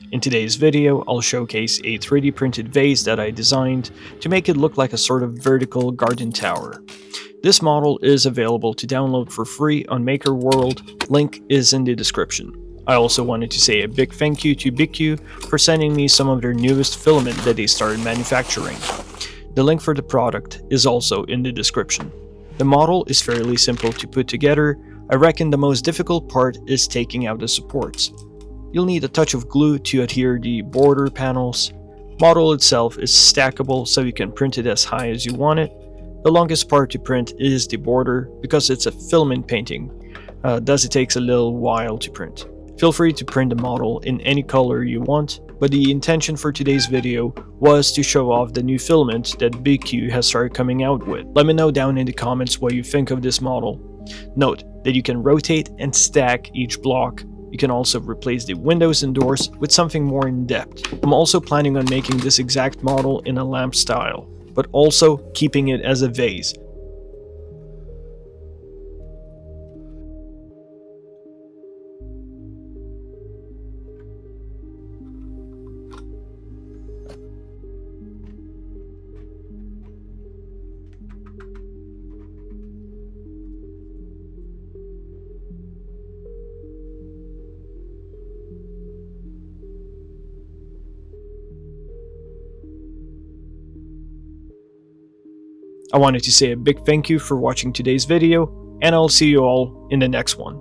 In today's video, I'll showcase a 3D printed vase that I designed to make it look like a sort of vertical garden tower. This model is available to download for free on MakerWorld, link is in the description. I also wanted to say a big thank you to BIQU for sending me some of their newest filament that they started manufacturing. The link for the product is also in the description. The model is fairly simple to put together. I reckon the most difficult part is taking out the supports. You'll need a touch of glue to adhere the border panels. Model itself is stackable, so you can print it as high as you want it. The longest part to print is the border because it's a filament painting, thus it takes a little while to print. Feel free to print the model in any color you want, but the intention for today's video was to show off the new filament that BIQU has started coming out with. Let me know down in the comments what you think of this model. Note that you can rotate and stack each block. You can also replace the windows and doors with something more in depth. I'm also planning on making this exact model in a lamp style, but also keeping it as a vase. I wanted to say a big thank you for watching today's video, and I'll see you all in the next one.